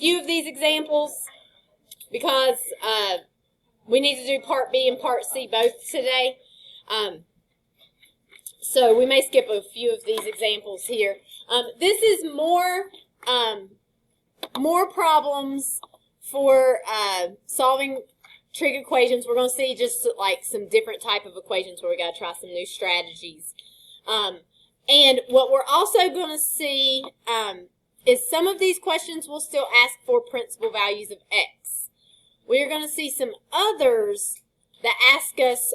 few of these examples because we need to do Part B and Part C both today. So we may skip a few of these examples here. This is more problems for solving trig equations. We're going to see just like some different type of equations where we got to try some new strategies. And what we're also going to see is some of these questions will still ask for principal values of x. We're going to see some others that ask us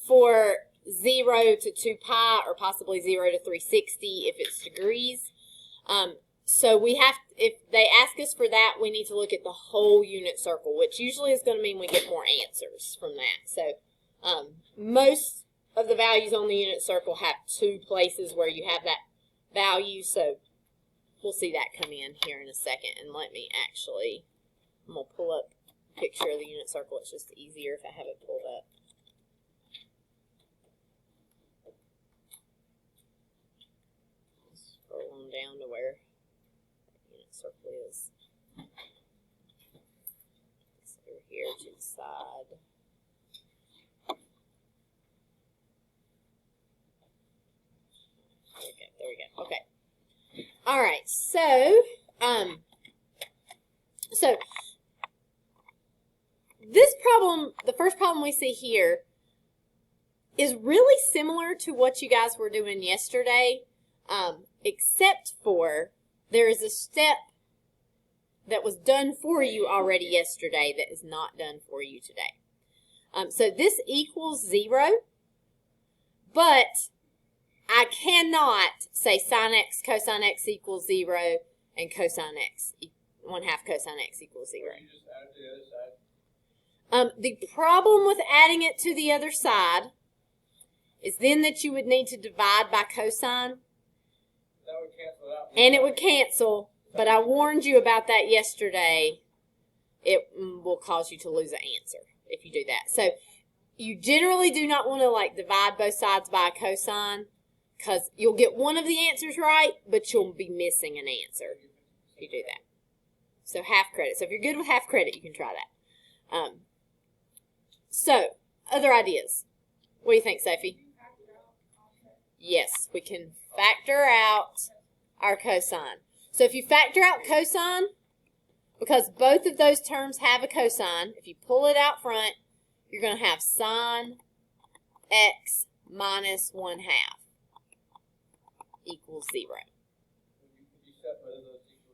for 0 to 2 pi or possibly 0 to 360 if it's degrees. So we have, if they ask us for that, we need to look at the whole unit circle, which usually is going to mean we get more answers from that. So most of the values on the unit circle have 2 places where you have that value. So we'll see that come in here in a second. And let me actually, I'm going to pull up a picture of the unit circle. It's just easier if I have it pulled up. Scroll on down to where the unit circle is. It's over here to the side. There we go. Okay. All right. So, this problem, the first problem we see here, is really similar to what you guys were doing yesterday, except for there is a step that was done for you already yesterday that is not done for you today. So this equals 0, but I cannot say sine x cosine x equals 0 and cosine x, 1/2 cosine x equals 0. You just add it to the other side? The problem with adding it to the other side is then that you would need to divide by cosine. That would cancel out. And it would cancel, but I warned you about that yesterday. It will cause you to lose an answer if you do that. So you generally do not want to like divide both sides by a cosine because you'll get one of the answers right, but you'll be missing an answer if you do that. So half credit. So if you're good with half credit, you can try that. So other ideas. What do you think, Sophie? Yes, we can factor out our cosine. So if you factor out cosine, because both of those terms have a cosine, if you pull it out front, you're going to have sine x minus 1/2 equals 0.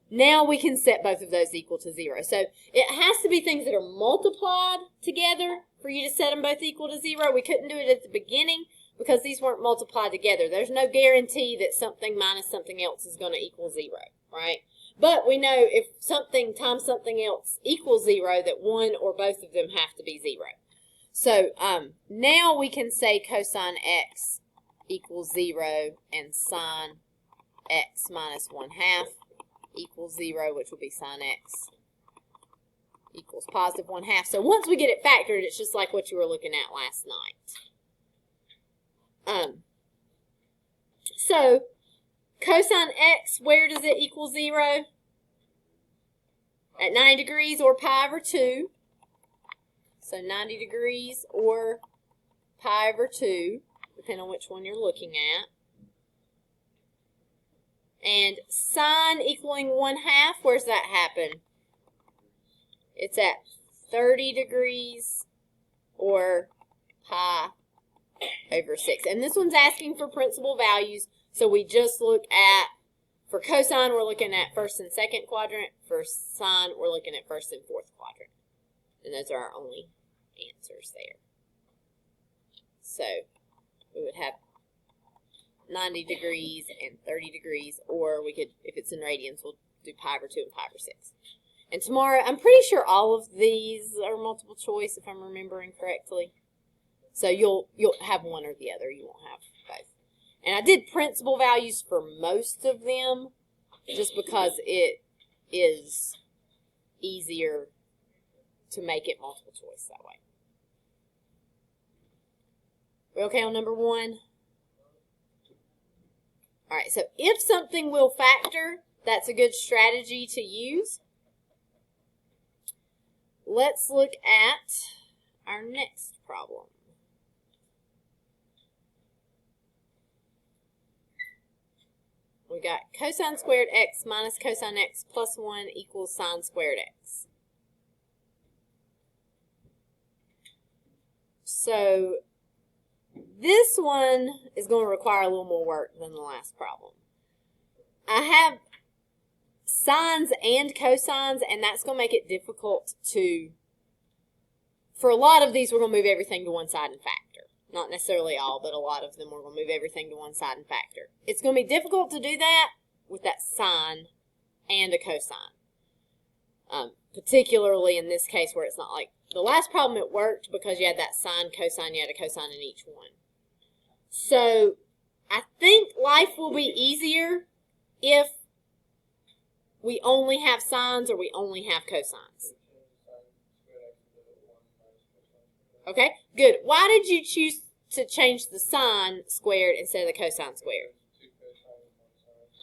Now we can set both of those equal to 0. So it has to be things that are multiplied together for you to set them both equal to 0. We couldn't do it at the beginning because these weren't multiplied together. There's no guarantee that something minus something else is going to equal 0, right? But we know if something times something else equals 0, that one or both of them have to be 0. So now we can say cosine x equals 0 and sine x minus 1/2 equals 0, which will be sine x equals positive 1/2. So once we get it factored, it's just like what you were looking at last night. So cosine x, where does it equal 0? At 90 degrees or pi over 2. So 90 degrees or pi over 2, depending on which one you're looking at. And sine equaling 1/2, where's that happen? It's at 30 degrees or pi over 6. And this one's asking for principal values, so we just look at, for cosine, we're looking at first and second quadrant. For sine, we're looking at first and fourth quadrant. And those are our only answers there. So we would have 90 degrees and 30 degrees, or we could, if it's in radians, we'll do pi over 2 and pi over 6. And tomorrow, I'm pretty sure all of these are multiple choice, if I'm remembering correctly. So you'll have one or the other. You won't have both. And I did principal values for most of them, just because it is easier to make it multiple choice that way. We okay on number 1? All right, so if something will factor, that's a good strategy to use. let's look at our next problem. We got cosine squared x minus cosine x plus 1 equals sine squared x. So this one is going to require a little more work than the last problem. I have sines and cosines, and that's going to make it difficult to, for a lot of these, we're going to move everything to one side and factor. Not necessarily all, but a lot of them we're going to move everything to one side and factor. It's going to be difficult to do that with that sine and a cosine. Particularly in this case where it's not like, the last problem it worked because you had that sine, cosine, you had a cosine in each one. So I think life will be easier if we only have sines or we only have cosines. Okay, good. Why did you choose to change the sine squared instead of the cosine squared?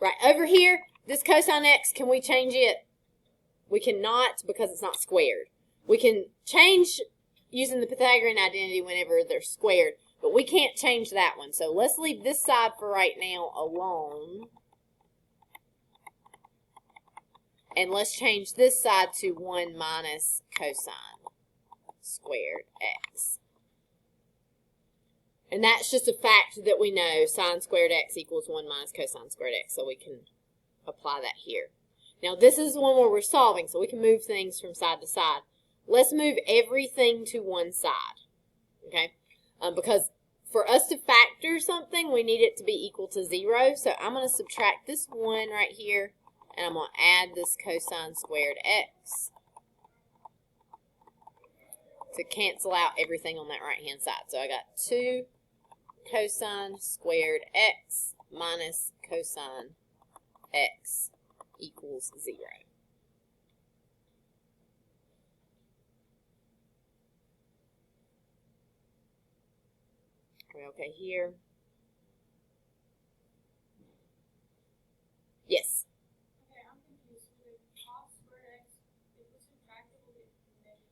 Right, over here, this cosine x, can we change it? We cannot because it's not squared. We can change using the Pythagorean identity whenever they're squared, but we can't change that one. So let's leave this side for right now alone. And let's change this side to 1 minus cosine squared x. And that's just a fact that we know, sine squared x equals 1 minus cosine squared x, so we can apply that here. Now this is one where we're solving, so we can move things from side to side. Let's move everything to one side, okay? Because for us to factor something, we need it to be equal to 0, so I'm going to subtract this 1 right here, and I'm going to add this cosine squared x to cancel out everything on that right-hand side. So I got 2 cosine squared x minus cosine x equals 0. Are we okay here? Yes. Okay, I'm confused. With cos squared x, it was subtracted with negative.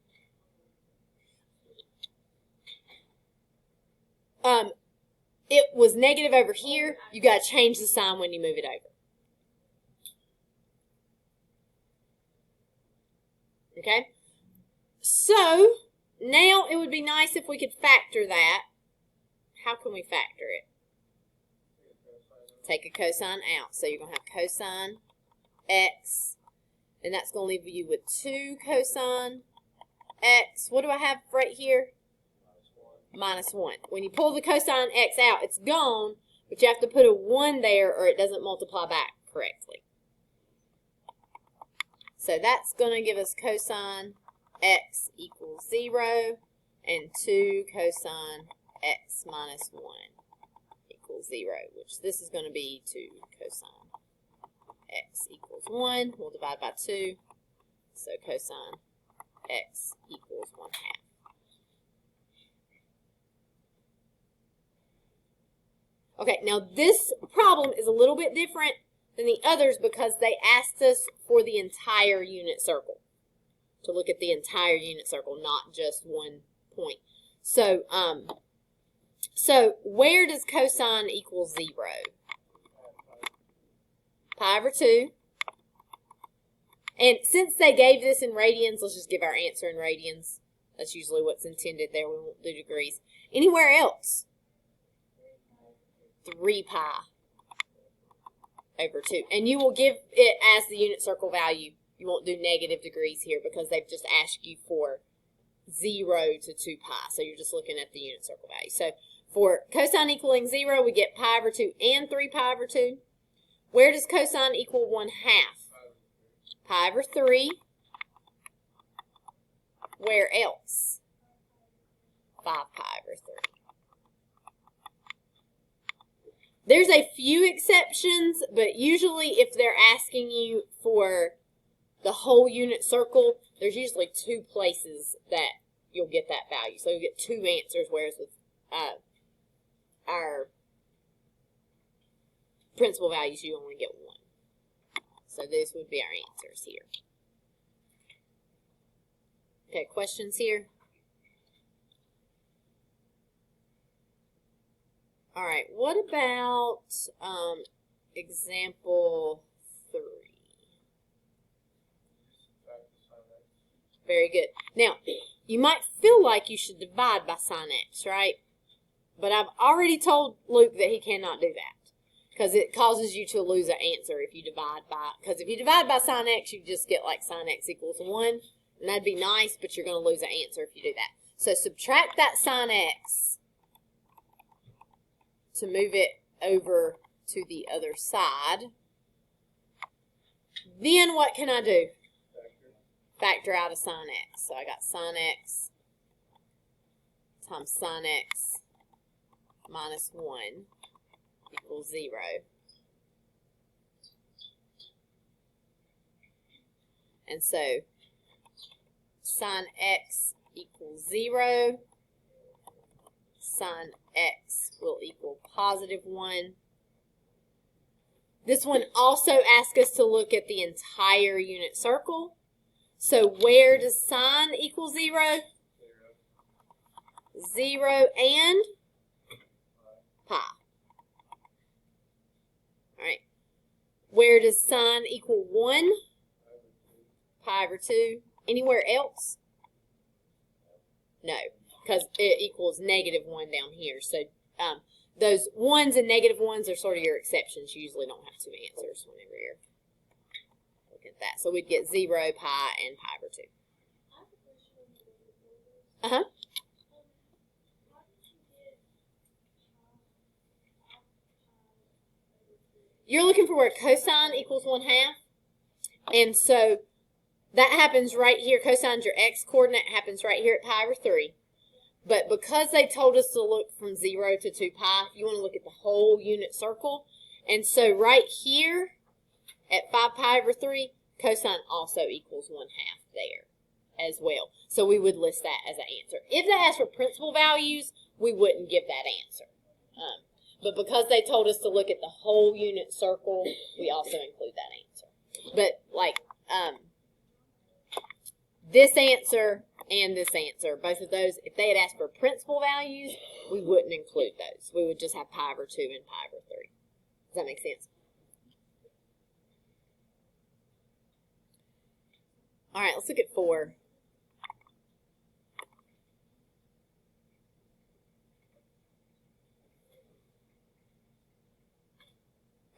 It was negative over here. You got to change the sign when you move it over. Okay? So, now it would be nice if we could factor that. How can we factor it? Take a cosine out. So you're going to have cosine x, and that's going to leave you with 2 cosine x. What do I have right here? Minus 1. When you pull the cosine x out, it's gone, but you have to put a 1 there or it doesn't multiply back correctly. So that's going to give us cosine x equals 0 and 2 cosine x minus 1 equals 0, which this is going to be 2 cosine x equals 1. We'll divide by 2. So cosine x equals 1/2. Okay, now this problem is a little bit different than the others because they asked us for the entire unit circle. To look at the entire unit circle, not just one point. So, where does cosine equal 0? Pi over 2. And since they gave this in radians, let's just give our answer in radians. That's usually what's intended there. We won't do degrees. Anywhere else? 3 pi over 2. And you will give it as the unit circle value. You won't do negative degrees here because they've just asked you for 0 to 2 pi. So you're just looking at the unit circle value. So for cosine equaling 0, we get pi over 2 and 3 pi over 2. Where does cosine equal 1/2? Pi over 3. Where else? 5 pi over 3. There's a few exceptions, but usually if they're asking you for the whole unit circle, there's usually 2 places that you'll get that value. So you'll get 2 answers, whereas with our principal values, you only get 1. So this would be our answers here. Okay, questions here? All right, what about example 3? Very good. Now, you might feel like you should divide by sin x, right? But I've already told Luke that he cannot do that because it causes you to lose an answer if you divide by, because if you divide by sin x, you just get like sin x equals 1, and that'd be nice, but you're going to lose an answer if you do that. So subtract that sin x to move it over to the other side. Then what can I do? Factor out a sin x. So I got sin x times sin x minus 1 equals 0. And so sin x equals 0. Sin x will equal positive 1. This one also asks us to look at the entire unit circle. So where does sin equal 0? 0 and pi. All right. Where does sin equal 1? Pi over 2. Anywhere else? No, because it equals negative 1 down here. So those 1s and negative 1s are sort of your exceptions. You usually don't have two answers whenever you're looking at that. So we'd get 0, pi, and pi over 2. I have a question on the other numbers. Uh-huh. How did you get half over 3? You're looking for where cosine equals 1/2. And so that happens right here. Cosine's your x coordinate, happens right here at pi over 3. But because they told us to look from 0 to 2 pi, you want to look at the whole unit circle. And so right here at 5 pi over 3, cosine also equals 1/2 there as well. So we would list that as an answer. If that asked for principal values, we wouldn't give that answer. But because they told us to look at the whole unit circle, we also include that answer. But like this answer and this answer, both of those, if they had asked for principal values, we wouldn't include those. We would just have pi over 2 and pi over 3. Does that make sense? All right, let's look at 4.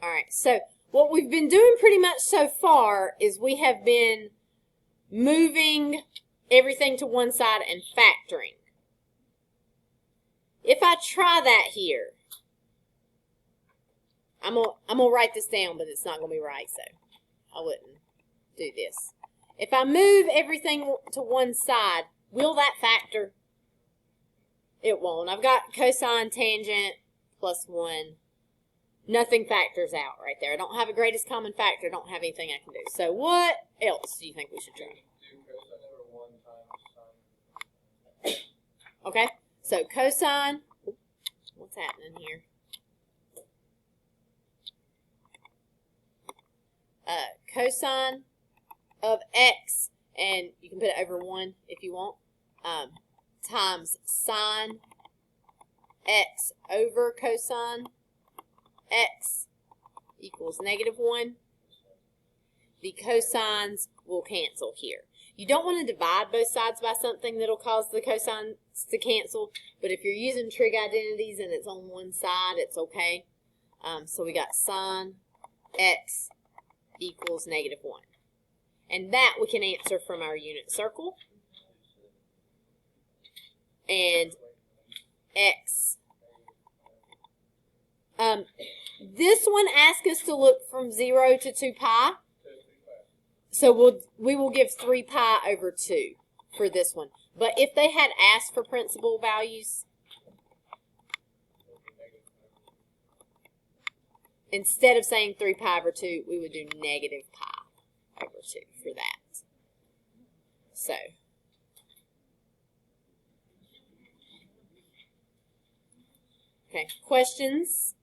All right, so what we've been doing pretty much so far is we have been moving everything to one side and factoring. If I try that here, I'm gonna write this down, but it's not gonna be right, so I wouldn't do this. If I move everything to one side, will that factor? It won't. I've got cosine tangent plus 1. Nothing factors out right there. I don't have a greatest common factor. I don't have anything I can do. So what else do you think we should try? Okay, so cosine, what's happening here? Cosine of x, and you can put it over 1 if you want, times sine x over cosine x equals negative 1. The cosines will cancel here. You don't want to divide both sides by something that'll cause the cosines to cancel, but if you're using trig identities and it's on one side, it's okay. So we got sine x equals negative 1. And that we can answer from our unit circle. And x. This one asks us to look from 0 to 2 pi. So we will give 3 pi over 2 for this one. But if they had asked for principal values, instead of saying 3 pi over 2, we would do negative pi over 2 for that. So, okay, questions?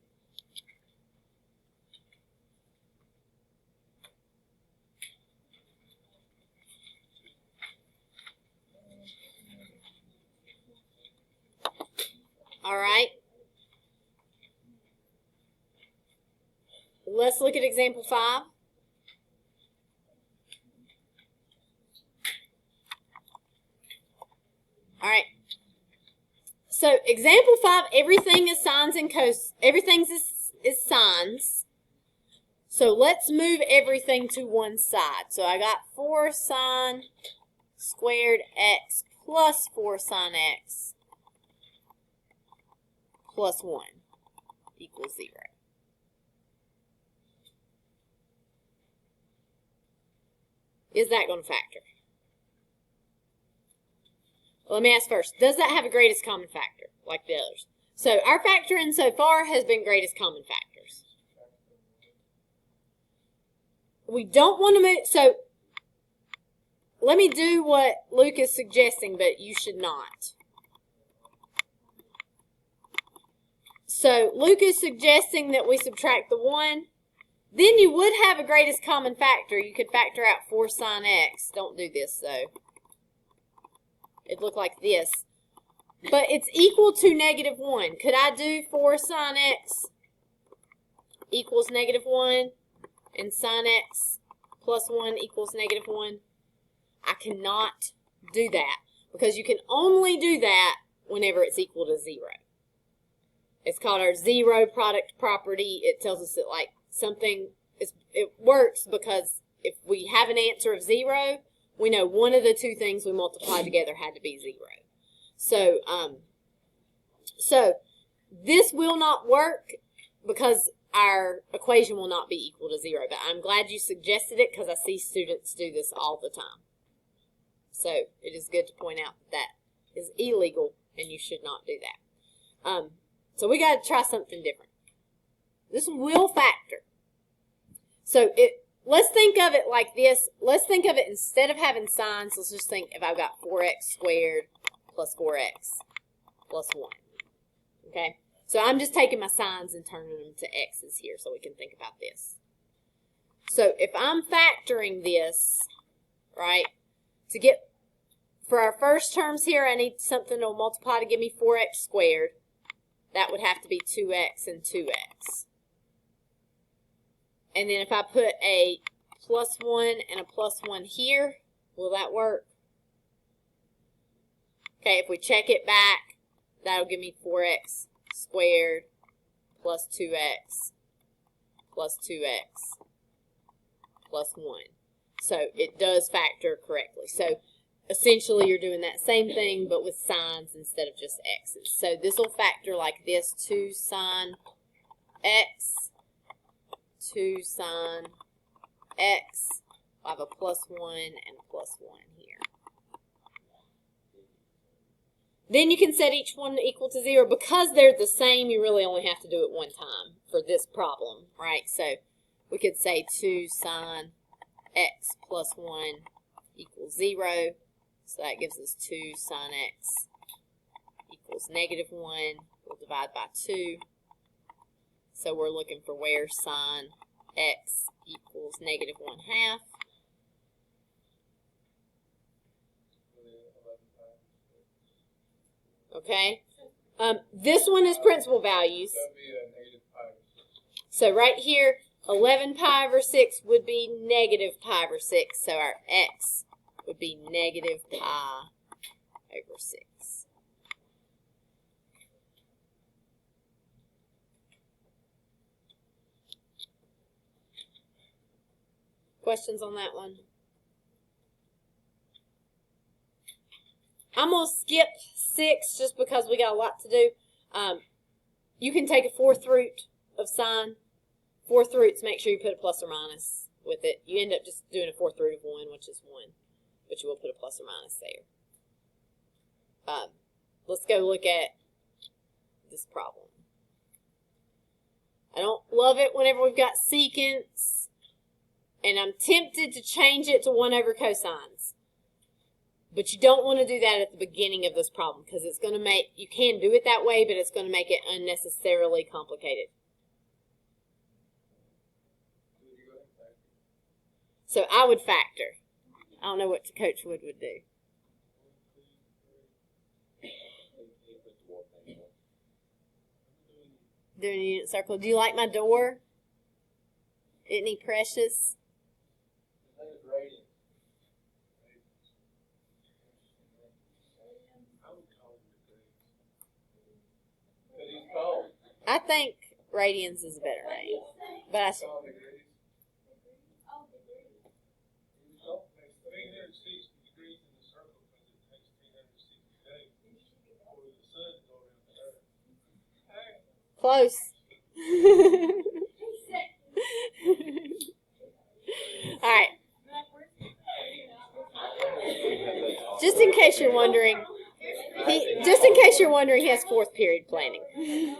All right. Let's look at example 5. All right. So example 5, everything is sines and everything is sines. So let's move everything to one side. So I got 4 sine squared x plus 4 sine x plus 1 equals 0. Is that going to factor? Well, let me ask first, does that have a greatest common factor like the others? So our factoring so far has been greatest common factors. We don't want to move, so let me do what Luke is suggesting, but you should not. So Luke is suggesting that we subtract the 1. Then you would have a greatest common factor. You could factor out 4 sine x. Don't do this, though. It'd look like this. But it's equal to negative 1. Could I do 4 sine x equals negative 1 and sine x plus 1 equals negative 1? I cannot do that because you can only do that whenever it's equal to 0. It's called our zero product property. It tells us that like something it works because if we have an answer of 0, we know one of the two things we multiplied together had to be 0. So, so this will not work because our equation will not be equal to 0. But I'm glad you suggested it because I see students do this all the time. So it is good to point out that that is illegal and you should not do that. So we got to try something different. This will factor. So let's think of it like this. Let's think of it instead of having signs. Let's just think if I've got 4x squared plus 4x plus 1. Okay? So I'm just taking my signs and turning them to x's here so we can think about this. So if I'm factoring this, right, to get, for our first terms here, I need something to multiply to give me 4x squared. That would have to be 2x and 2x. And then if I put a plus 1 and a plus 1 here, will that work? Okay, if we check it back, that'll give me 4x squared plus 2x plus 2x plus 1. So it does factor correctly. So essentially you're doing that same thing but with signs instead of just x's. So this will factor like this: 2 sine x, 2 sine x. I'll have a plus 1 and a plus 1 here. Then you can set each one equal to 0. Because they're the same, you really only have to do it one time for this problem, right? So we could say 2 sine x plus 1 equals 0. So that gives us 2 sine x equals negative 1. We'll divide by 2. So we're looking for where sine x equals negative 1/2. Okay. This one is principal values. So right here, 11 pi over 6 would be negative pi over 6. So our x would be negative pi over 6. Questions on that one? I'm going to skip 6 just because we got a lot to do. You can take a 4th root of sine. 4th roots, make sure you put a plus or minus with it. You end up just doing a 4th root of 1, which is 1. But you will put a plus or minus there. Let's go look at this problem. I don't love it whenever we've got secants, and I'm tempted to change it to 1 over cosines. But you don't want to do that at the beginning of this problem because it's going to make, you can do it that way, but it's going to make it unnecessarily complicated. So I would factor. I don't know what Coach Wood would do. Doing a unit circle. Do you like my door? Isn't he precious? I think it's radiant. Because he's cold. I think radians is a better name. But I, Cold degrees. Oh, the green. He's cold. 360 degrees in the circle because it takes 360 days for the sun to go around the earth. close. All right. Just in case you're wondering, he has fourth period planning. Yeah.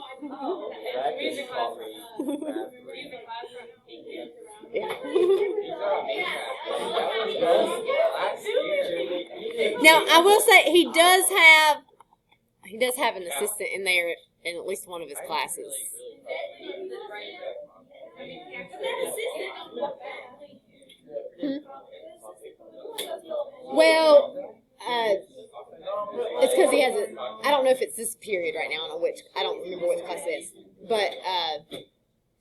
Now I will say he does have an assistant in there in at least one of his classes. Well, it's because he has a. I don't know if it's this period right now. I don't remember which class it is. But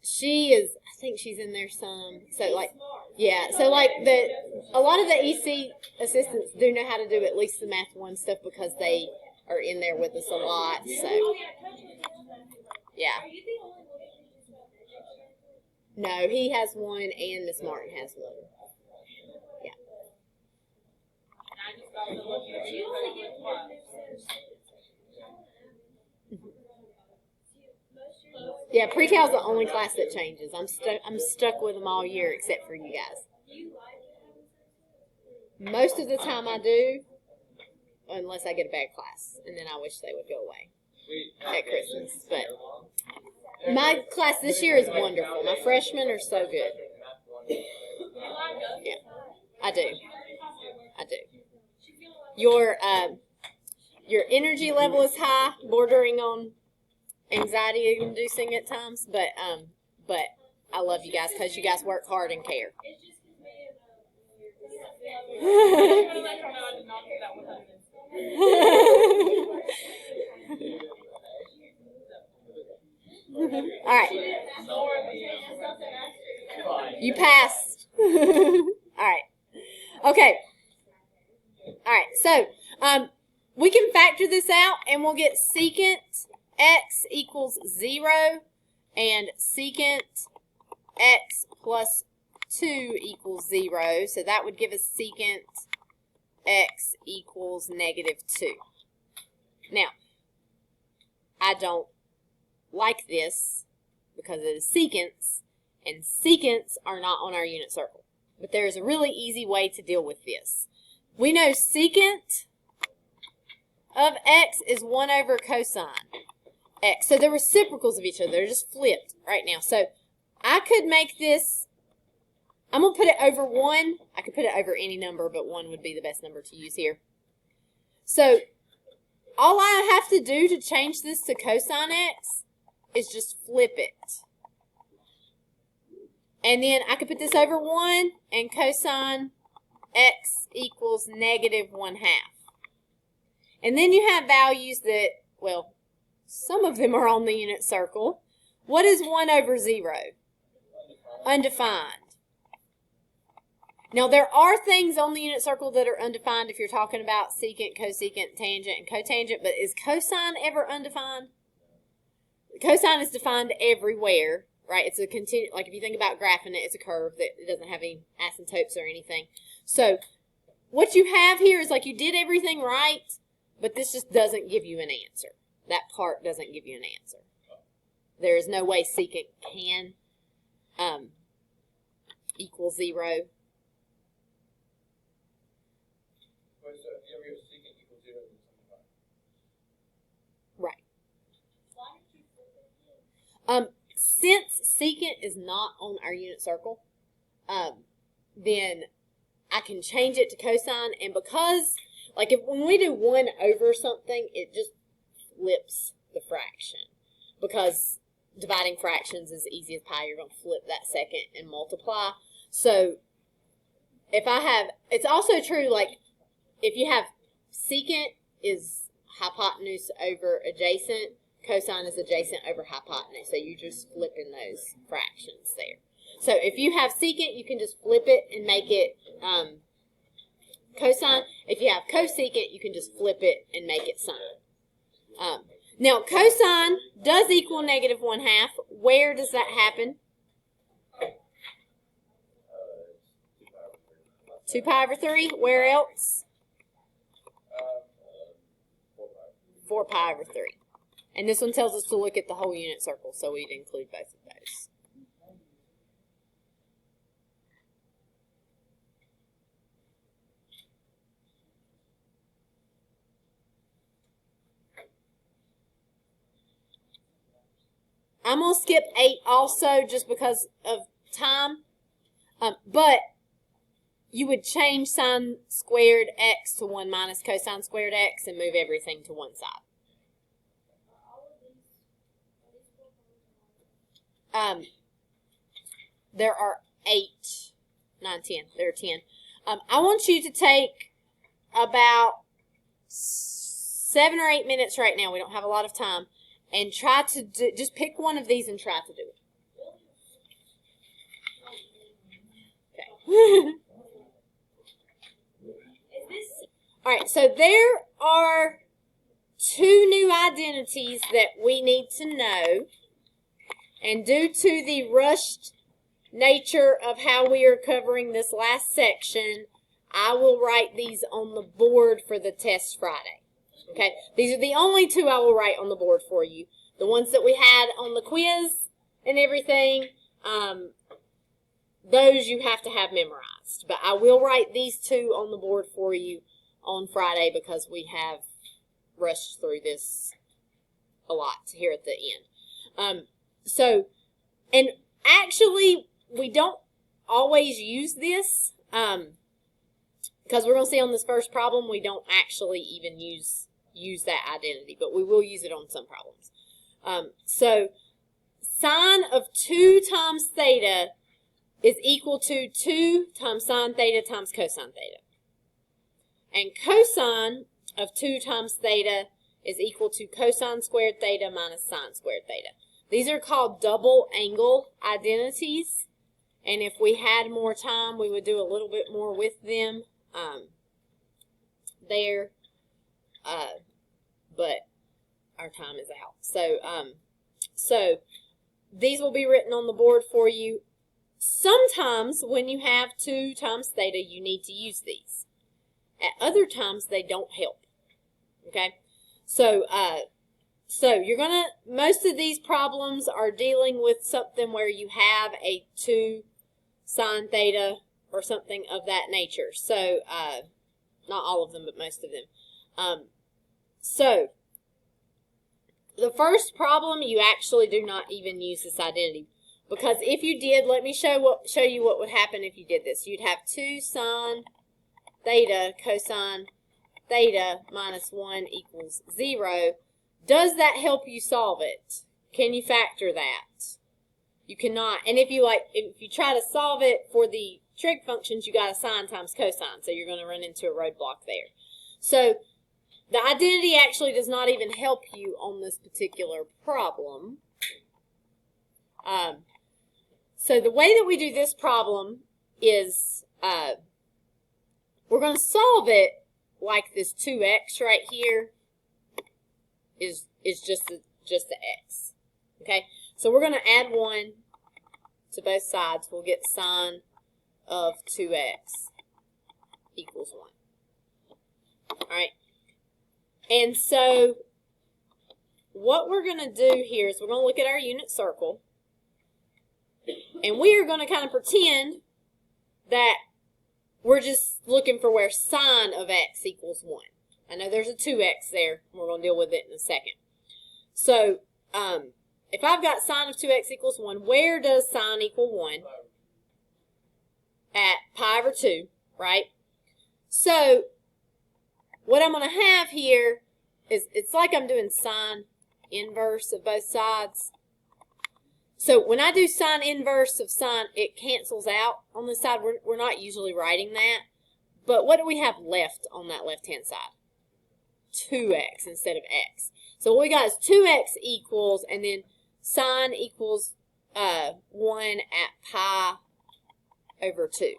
she is. I think she's in there some. So like, yeah. So like a lot of the EC assistants do know how to do at least the Math 1 stuff because they are in there with us a lot. So yeah. No, he has one, and Miss Martin has one. Yeah, pre-cal's the only class that changes. I'm stuck with them all year except for you guys. Most of the time I do, unless I get a bad class, and then I wish they would go away at Christmas. But my class this year is wonderful. My freshmen are so good. Yeah, I do. Your energy level is high, bordering on anxiety inducing at times, but I love you guys because you guys work hard and care. All right. You passed. All right. Okay. All right. So, we can factor this out and we'll get secant x equals 0 and secant x plus 2 equals 0. So that would give us secant x equals -2. Now, I don't like this because it is secants, and secants are not on our unit circle. But there is a really easy way to deal with this. We know secant of x is 1 over cosine x. So they're reciprocals of each other. They're just flipped right now. So I could make this, I'm going to put it over 1. I could put it over any number, but 1 would be the best number to use here. So all I have to do to change this to cosine x is just flip it. And then I could put this over 1 and cosine x equals -1/2. And then you have values that, well, some of them are on the unit circle. What is 1 over 0? Undefined. Now, there are things on the unit circle that are undefined if you're talking about secant, cosecant, tangent, and cotangent, but is cosine ever undefined? Cosine is defined everywhere, right? It's a like if you think about graphing it, it's a curve that it doesn't have any asymptotes or anything. So what you have here is like you did everything right, but this just doesn't give you an answer. That part doesn't give you an answer. There is no way secant can equal 0. Right. Since secant is not on our unit circle, then I can change it to cosine, and because, like, when we do 1 over something, it just flips the fraction, because dividing fractions is easy as pie. You're going to flip that second and multiply. So if I have, it's also true, like, if you have secant is hypotenuse over adjacent, cosine is adjacent over hypotenuse. So you're just flipping those fractions there. So if you have secant, you can just flip it and make it cosine. If you have cosecant, you can just flip it and make it sine. Now, cosine does equal negative 1/2. Where does that happen? 2 pi over 3. Where else? 4 pi over 3. And this one tells us to look at the whole unit circle, so we'd include both of those. I'm going to skip 8 also just because of time. But you would change sine squared x to 1 minus cosine squared x and move everything to one side. There are 8, 9, 10. There are 10. I want you to take about 7 or 8 minutes right now. We don't have a lot of time. And try to just pick one of these and try to do it. Okay. All right, so there are 2 new identities that we need to know. And due to the rushed nature of how we are covering this last section, I will write these on the board for the test Friday. Okay, these are the only 2 I will write on the board for you. The ones that we had on the quiz and everything, those you have to have memorized. But I will write these 2 on the board for you on Friday because we have rushed through this a lot here at the end. And actually, we don't always use this because we're going to see on this first problem, we don't actually even use that identity, but we will use it on some problems. So sine of 2 times theta is equal to 2 times sine theta times cosine theta. And cosine of 2 times theta is equal to cosine squared theta minus sine squared theta. These are called double angle identities. And if we had more time, we would do a little bit more with them there. But our time is out. So these will be written on the board for you. Sometimes when you have 2 times theta, you need to use these. At other times, they don't help. Okay? So you're going to, most of these problems are dealing with something where you have a 2 sine theta or something of that nature. So, not all of them, but most of them. So, the first problem, you actually do not even use this identity. Because if you did, let me show you what would happen if you did this. You'd have 2 sine theta cosine theta minus 1 equals 0. Does that help you solve it? Can you factor that? You cannot. And if you try to solve it for the trig functions, you got a sine times cosine. So you're going to run into a roadblock there. So the identity actually does not even help you on this particular problem. So the way that we do this problem is we're going to solve it like this 2x right here is just the x. Okay? So we're going to add 1 to both sides. We'll get sine of 2x equals 1. All right? And so what we're going to do here is we're going to look at our unit circle. And we are going to kind of pretend that we're just looking for where sine of x equals 1. I know there's a 2x there, and we're going to deal with it in a second. So, if I've got sine of 2x equals 1, where does sine equal 1? At pi over 2, right? So, what I'm going to have here is, it's like I'm doing sine inverse of both sides. So when I do sine inverse of sine, it cancels out on this side. We're not usually writing that. But what do we have left on that left-hand side? 2x instead of x. So what we got is 2x equals, and then sine equals 1 at pi over 2.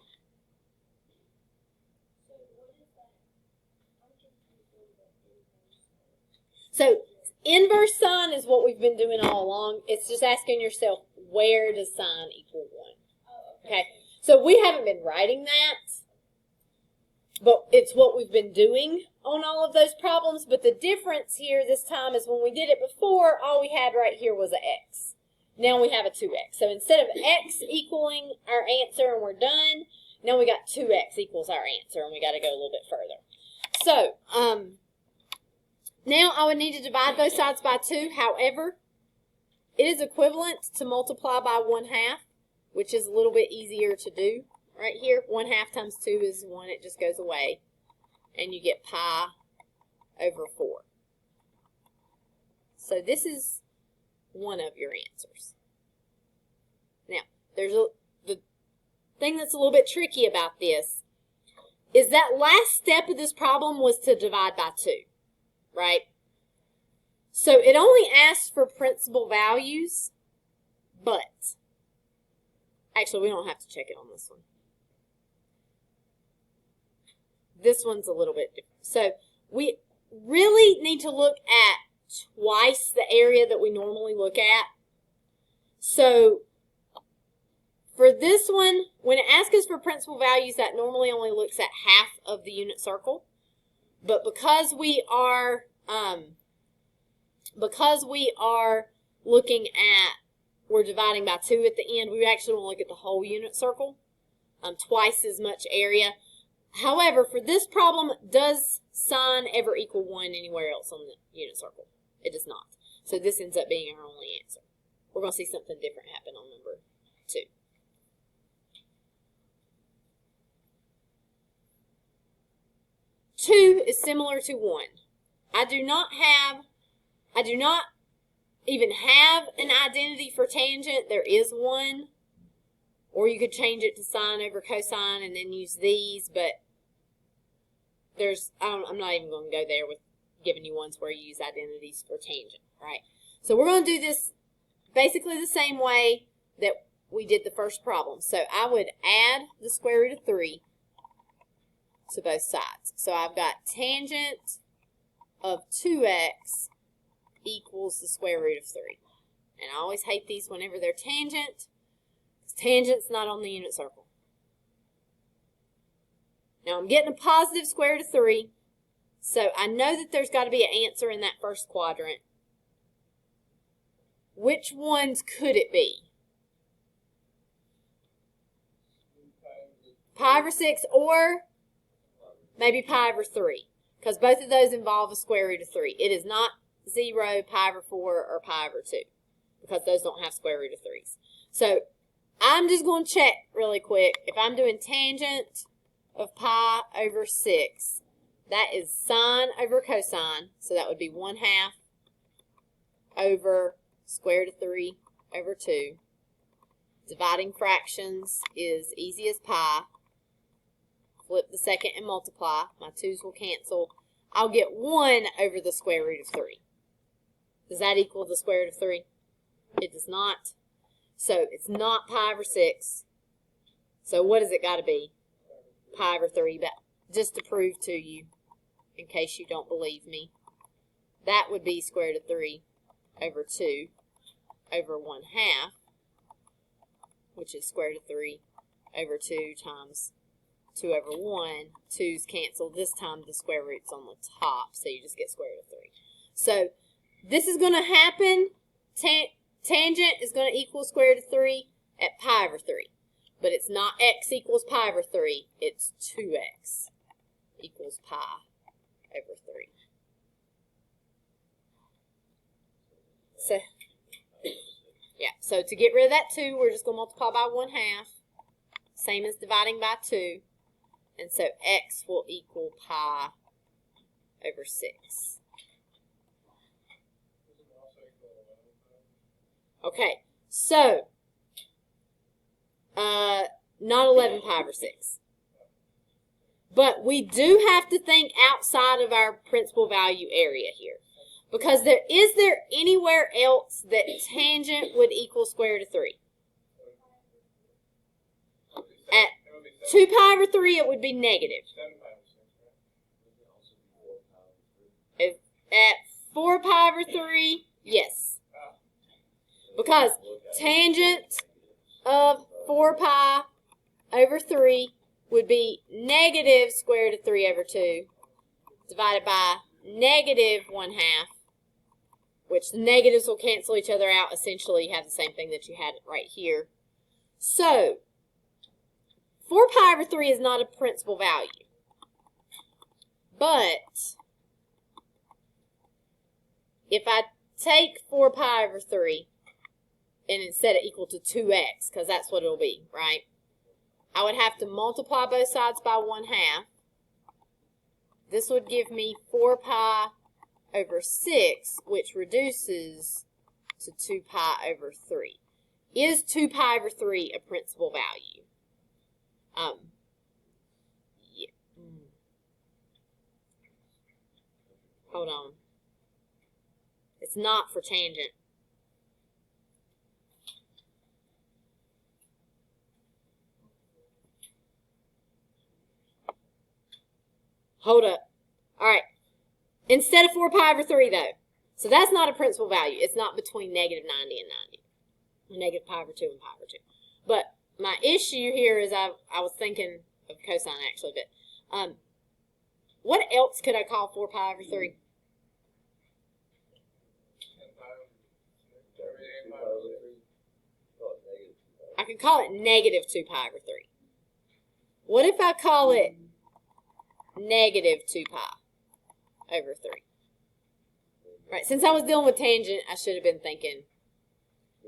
So inverse sine is what we've been doing all along. It's just asking yourself, where does sine equal 1? Okay, so we haven't been writing that, but it's what we've been doing on all of those problems. But the difference here this time is when we did it before, all we had right here was an x. Now we have a 2x. So instead of x equaling our answer and we're done, now we got 2x equals our answer, and we got to go a little bit further. So, now I would need to divide both sides by 2. However, it is equivalent to multiply by 1/2, which is a little bit easier to do right here. 1/2 times 2 is 1. It just goes away. And you get pi over 4. So this is one of your answers. Now, the thing that's a little bit tricky about this is that last step of this problem was to divide by 2, right? So it only asks for principal values, but actually we don't have to check it on this one. This one's a little bit different. So we really need to look at twice the area that we normally look at. So for this one, when it asks us for principal values, that normally only looks at half of the unit circle. But because we are looking at, we're dividing by 2 at the end, we actually want to look at the whole unit circle, twice as much area. However, for this problem, does sine ever equal 1 anywhere else on the unit circle? It does not. So this ends up being our only answer. We're going to see something different happen on number 2. Two is similar to 1. I do not even have an identity for tangent. There is one. Or you could change it to sine over cosine and then use these, but I'm not even going to go there with giving you ones where you use identities for tangent, right? So we're going to do this basically the same way that we did the first problem. So I would add the square root of 3 to both sides. So I've got tangent of 2x equals the square root of 3. And I always hate these whenever they're tangent. Tangent's not on the unit circle. Now I'm getting a positive square root of 3, so I know that there's got to be an answer in that first quadrant. Which ones could it be? Pi over 6 or maybe pi over 3, because both of those involve a square root of 3. It is not 0, pi over 4, or pi over 2, because those don't have square root of 3s. So I'm just going to check really quick. If I'm doing tangent of pi over 6, that is sine over cosine, so that would be 1/2 over square root of 3 over 2. Dividing fractions is easy as pie. Flip the second and multiply. My 2's will cancel. I'll get 1 over the square root of 3. Does that equal the square root of 3? It does not. So it's not pi over 6. So what has it got to be? Pi over 3. But just to prove to you, in case you don't believe me, that would be square root of 3 over 2 over 1/2, which is square root of 3 over 2 times 2 over 1. 2's cancel. This time the square root's on the top, so you just get square root of 3. So this is going to happen. Tangent is going to equal square root of 3 at pi over 3. But it's not x equals pi over 3. It's 2x equals pi over 3. So, yeah. So to get rid of that 2, we're just going to multiply by 1/2. Same as dividing by 2. And so x will equal pi over 6. Okay, so, not 11 pi over 6. But we do have to think outside of our principal value area here. Because is there anywhere else that tangent would equal square root of 3? At 2 pi over 3, it would be negative. At 4 pi over 3, yes. Because tangent of 4 pi over 3 would be negative square root of 3 over 2 divided by negative 1/2, which the negatives will cancel each other out, essentially have the same thing that you had right here. So, 4 pi over 3 is not a principal value. But, if I take 4 pi over 3 and set it equal to 2x, because that's what it'll be, right? I would have to multiply both sides by 1/2. This would give me 4 pi over 6, which reduces to 2 pi over 3. Is 2 pi over 3 a principal value? Yeah. Hold on. It's not for tangent. Hold up. All right. Instead of 4 pi over 3, though. So that's not a principal value. It's not between negative 90 and 90. Or negative pi over 2 and pi over 2. But my issue here is I was thinking of cosine, actually. But what else could I call 4 pi over 3? I could call it negative 2 pi over 3. What if I call it negative 2 pi over 3? Right, since I was dealing with tangent, I should have been thinking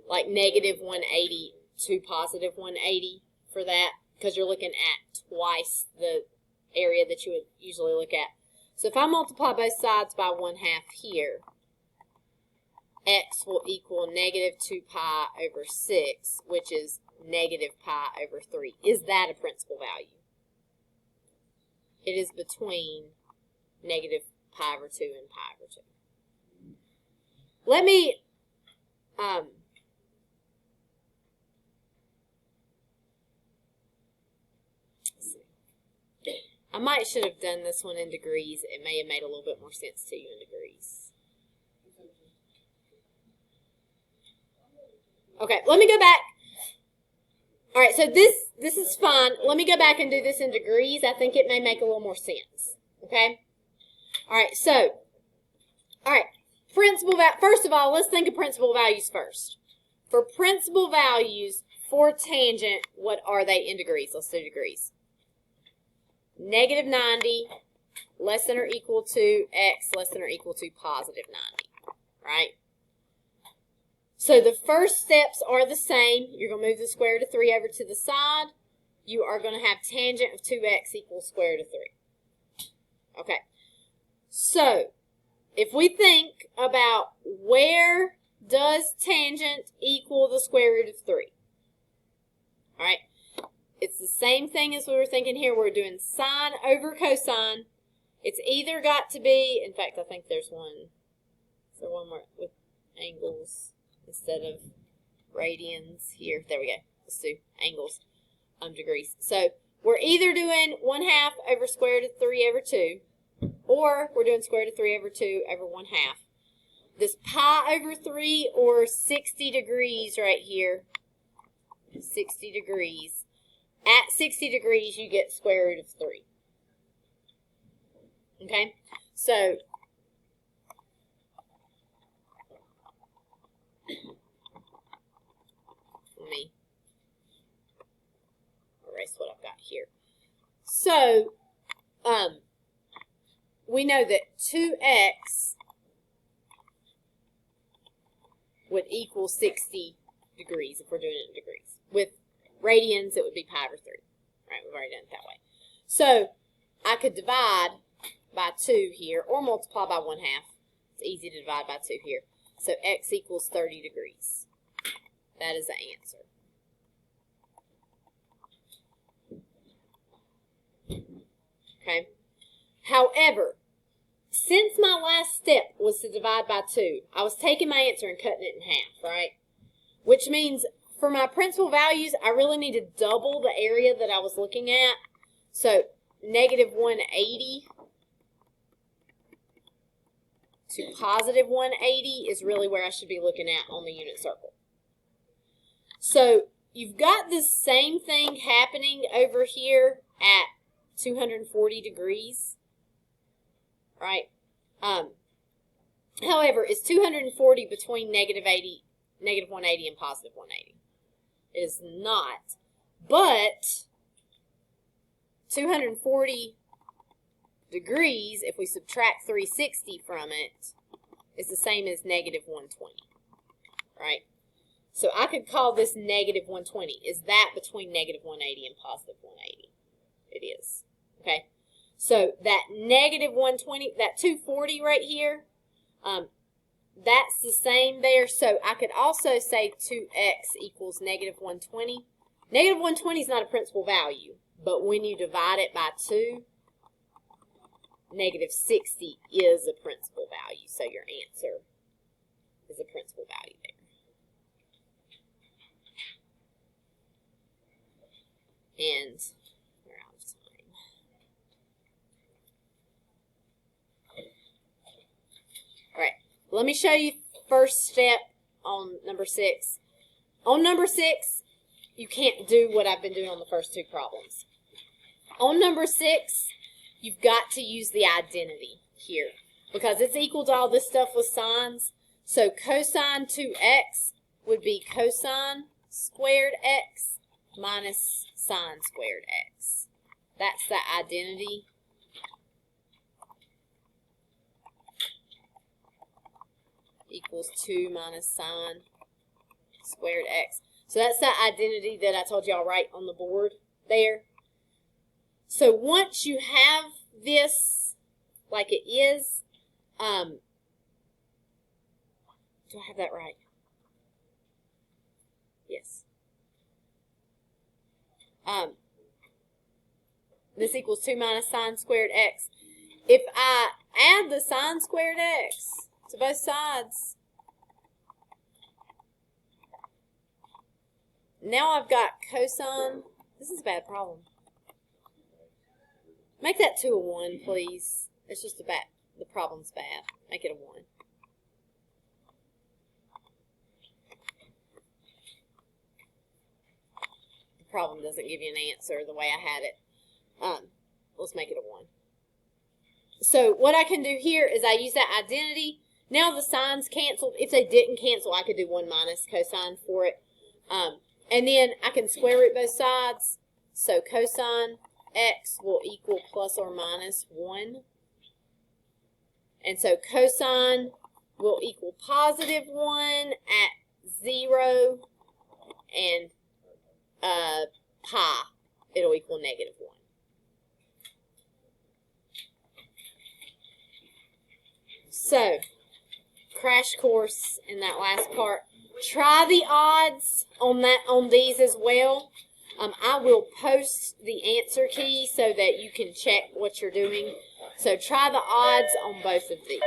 like negative 180 to positive 180 for that, because you're looking at twice the area that you would usually look at. So if I multiply both sides by 1/2 here, x will equal negative 2 pi over 6, which is negative pi over 3. Is that a principal value? It is between negative pi over 2 and pi over 2. Let me, I might should have done this one in degrees. It may have made a little bit more sense to you in degrees. Okay, let me go back. All right, so this is fine. Let me go back and do this in degrees. I think it may make a little more sense. Okay? All right, so, all right, first of all, let's think of principal values first. For principal values for tangent, what are they in degrees? Let's do degrees. Negative 90 less than or equal to x less than or equal to positive 90, right? So the first steps are the same. You're going to move the square root of 3 over to the side. You are going to have tangent of 2x equals square root of 3. Okay. So if we think about where does tangent equal the square root of 3? All right. It's the same thing as we were thinking here. We're doing sine over cosine. It's either got to be, in fact, I think there's one. Is there one more with angles instead of radians here? There we go. Let's do angles, degrees. So we're either doing 1/2 over square root of 3 over 2, or we're doing square root of 3 over 2 over 1/2. This pi over 3 or 60 degrees right here, 60 degrees. At 60 degrees, you get square root of 3. Okay? So, let me erase what I've got here. So, we know that 2x would equal 60 degrees if we're doing it in degrees. With radians, it would be pi over 3. Right, we've already done it that way. So, I could divide by 2 here, or multiply by 1/2. It's easy to divide by 2 here. So, x equals 30 degrees. That is the answer. Okay? However, since my last step was to divide by 2, I was taking my answer and cutting it in half, right? Which means for my principal values, I really need to double the area that I was looking at. So negative 180 to positive 180 is really where I should be looking at on the unit circle. So you've got this same thing happening over here at 240 degrees, right? However, it's 240 between negative 180 and positive 180. It is not. But 240 degrees, if we subtract 360 from it, is the same as negative 120, right? So I could call this negative 120. Is that between negative 180 and positive 180? It is. Okay? So that negative 120, that 240 right here, that's the same there. So I could also say 2x equals negative 120. Negative 120 is not a principal value, but when you divide it by 2, negative 60 is a principal value. So your answer is a principal value there. And we're out of time. All right, let me show you first step on number 6. On number 6, you can't do what I've been doing on the first 2 problems. On number 6, you've got to use the identity here because it's equal to all this stuff with signs. So cosine 2x would be cosine squared x minus sine squared x. That's the identity. Equals 2 minus sine squared x. So that's that identity that I told y'all right on the board there. So once you have this like it is, do I have that right? Yes. This equals 2 minus sine squared x. If I add the sine squared x to both sides, now I've got cosine. This is a bad problem. Make that 2 a 1, please. It's just the problem's bad. Make it a 1. The problem doesn't give you an answer the way I had it. Let's make it a 1. So what I can do here is I use that identity. Now the signs canceled. If they didn't cancel, I could do 1 minus cosine for it. And then I can square root both sides. So cosine x will equal plus or minus 1. And so cosine will equal positive 1 at 0. And pi, it'll equal negative 1. So, crash course in that last part. Try the odds on these as well. I will post the answer key so that you can check what you're doing. So try the odds on both of these.